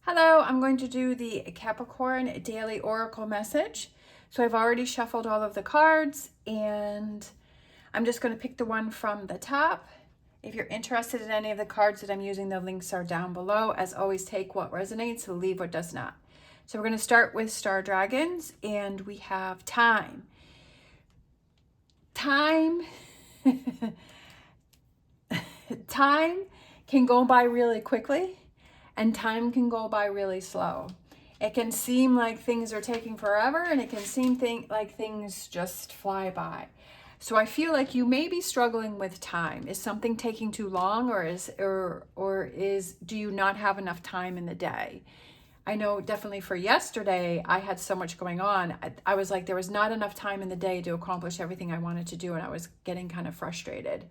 Hello, I'm going to do the Capricorn Daily Oracle message. So I've already shuffled all of the cards and I'm just going to pick the one from the top. If you're interested in any of the cards that I'm using, the links are down below. As always, take what resonates, leave what does not. So we're going to start with Star Dragons and we have time. Time can go by really quickly. And time can go by really slow. It can seem like things are taking forever, and it can seem like things just fly by. So I feel like you may be struggling with time. Is something taking too long, or do you not have enough time in the day? I know definitely for yesterday, I had so much going on. I was like, there was not enough time in the day to accomplish everything I wanted to do, and I was getting kind of frustrated.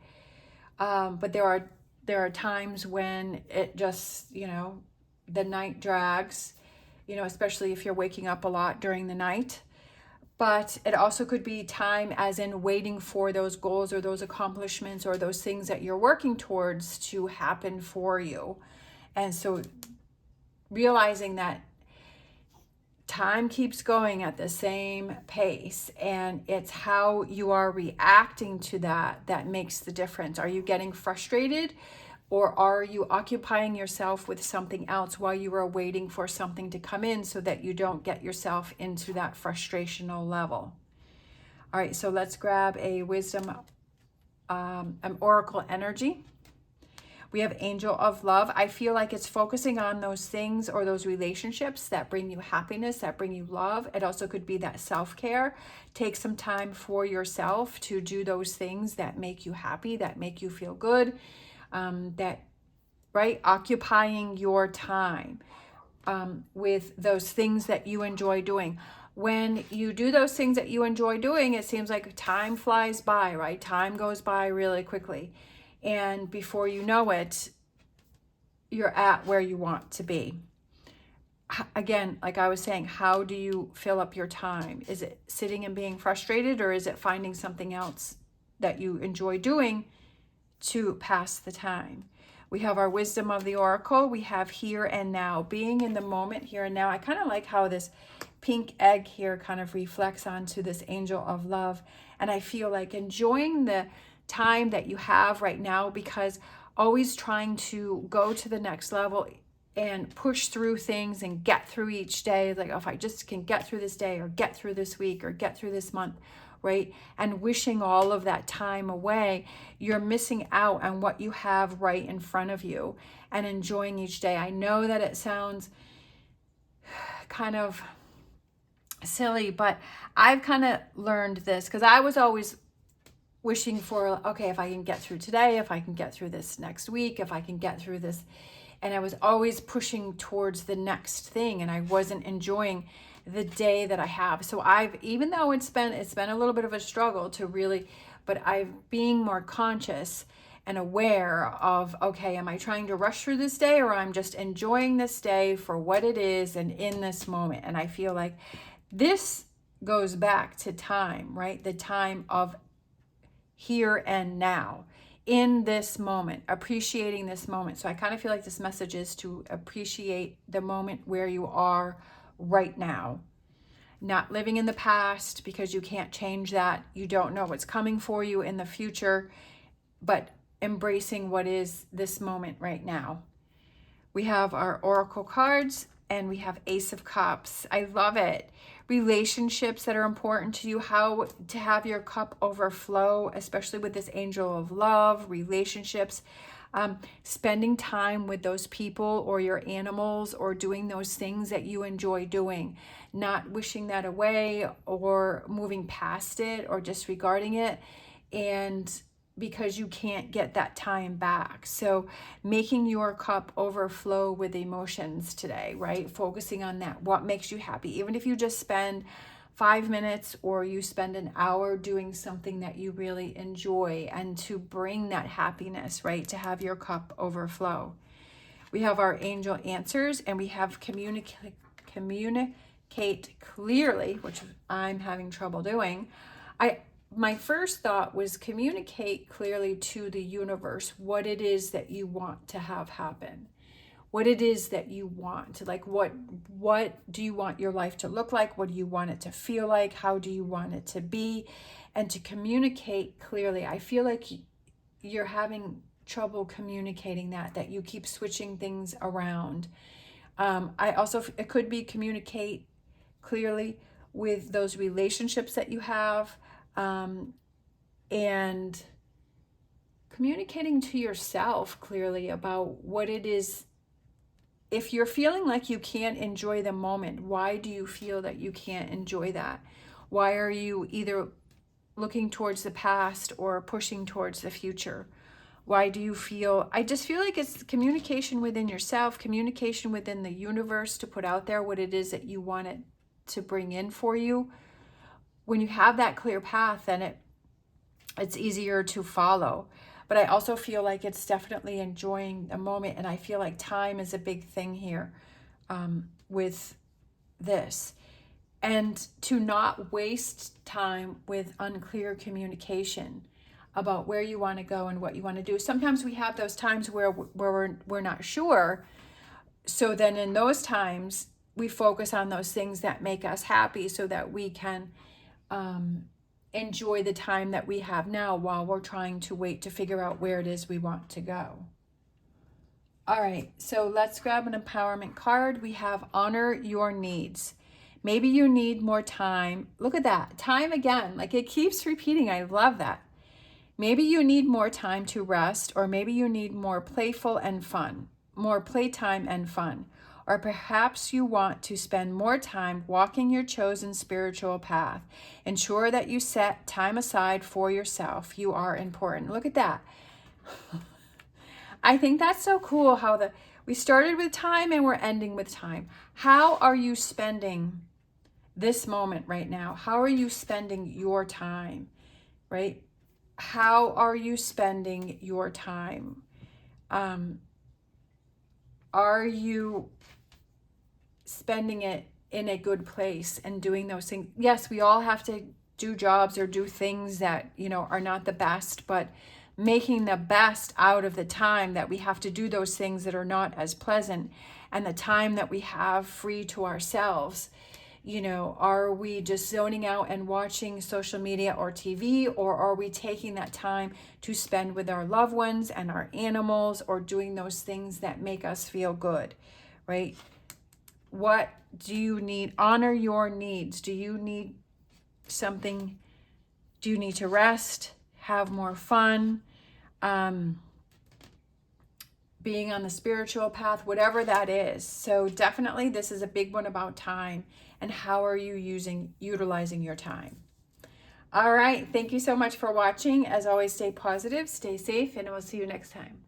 But there are times when it just, the night drags, especially if you're waking up a lot during the night. But it also could be time as in waiting for those goals or those accomplishments or those things that you're working towards to happen for you. And so realizing that time keeps going at the same pace, and it's how you are reacting to that makes the difference. Are you getting frustrated, or are you occupying yourself with something else while you are waiting for something to come in so that you don't get yourself into that frustrational level? All right, so let's grab a wisdom, an oracle energy. We have Angel of Love. I feel like it's focusing on those things or those relationships that bring you happiness, that bring you love. It also could be that self-care. Take some time for yourself to do those things that make you happy, that make you feel good, occupying your time with those things that you enjoy doing. When you do those things that you enjoy doing, it seems like time flies by, right? Time goes by really quickly. And before you know it, you're at where you want to be. Again, like I was saying, how do you fill up your time? Is it sitting and being frustrated, or is it finding something else that you enjoy doing to pass the time? We have our wisdom of the oracle. We have here and now, being in the moment, here and now. I kind of like how this pink egg here kind of reflects onto this angel of love. And I feel like enjoying the time that you have right now, because always trying to go to the next level and push through things and get through each day, like, oh, if I just can get through this day or get through this week or get through this month, right? And wishing all of that time away, you're missing out on what you have right in front of you and enjoying each day. I know that it sounds kind of silly, but I've kind of learned this because I was always wishing for, okay, if I can get through today, if I can get through this next week, if I can get through this. And I was always pushing towards the next thing, and I wasn't enjoying the day that I have. So even though it's been a little bit of a struggle to really, but I'm being more conscious and aware of, okay, am I trying to rush through this day, or I'm just enjoying this day for what it is and in this moment? And I feel like this goes back to time, right? The time of here and now, in this moment, appreciating this moment. So I kind of feel like this message is to appreciate the moment where you are right now, not living in the past because you can't change that. You don't know what's coming for you in the future, but embracing what is this moment right now. We have our oracle cards, and we have Ace of Cups. I love it. Relationships that are important to you, how to have your cup overflow, especially with this angel of love, relationships, spending time with those people or your animals, or doing those things that you enjoy doing, not wishing that away or moving past it or disregarding it, and because you can't get that time back. So making your cup overflow with emotions today, right? Focusing on that, what makes you happy. Even if you just spend 5 minutes or you spend an hour doing something that you really enjoy, and to bring that happiness, right? To have your cup overflow. We have our angel answers, and we have communicate clearly, which I'm having trouble doing. My first thought was communicate clearly to the universe what it is that you want to have happen. what it is that you want. Like what do you want your life to look like? What do you want it to feel like? How do you want it to be? And to communicate clearly. I feel like you're having trouble communicating that you keep switching things around. It could be communicate clearly with those relationships that you have, and communicating to yourself clearly about what it is. If you're feeling like you can't enjoy the moment, why do you feel that you can't enjoy that? Why are you either looking towards the past or pushing towards the future? Why do you feel, I just feel like it's communication within yourself, communication within the universe to put out there what it is that you want it to bring in for you. When you have that clear path, then it's easier to follow. But I also feel like it's definitely enjoying the moment. And I feel like time is a big thing here with this. And to not waste time with unclear communication about where you want to go and what you want to do. Sometimes we have those times where we're not sure. So then in those times, we focus on those things that make us happy so that we can enjoy the time that we have now while we're trying to wait to figure out where it is we want to go. All right, so let's grab an empowerment card. We have honor your needs. Maybe you need more time. Look at that, time again, like it keeps repeating. I love that. Maybe you need more time to rest, or maybe you need more playful and fun, more playtime and fun. Or perhaps you want to spend more time walking your chosen spiritual path. Ensure that you set time aside for yourself. You are important. Look at that. I think that's so cool how we started with time and we're ending with time. How are you spending this moment right now? How are you spending your time, right? How are you spending your time? Are you spending it in a good place and doing those things? Yes, we all have to do jobs or do things that, are not the best, but making the best out of the time that we have to do those things that are not as pleasant, and the time that we have free to ourselves. Are we just zoning out and watching social media or TV, or are we taking that time to spend with our loved ones and our animals, or doing those things that make us feel good, right? What do you need? Honor your needs. Do you need something? Do you need to rest? Have more fun? Being on the spiritual path, whatever that is. So definitely this is a big one about time, and how are you utilizing your time. All right, thank you so much for watching. As always, stay positive, stay safe, and we'll see you next time.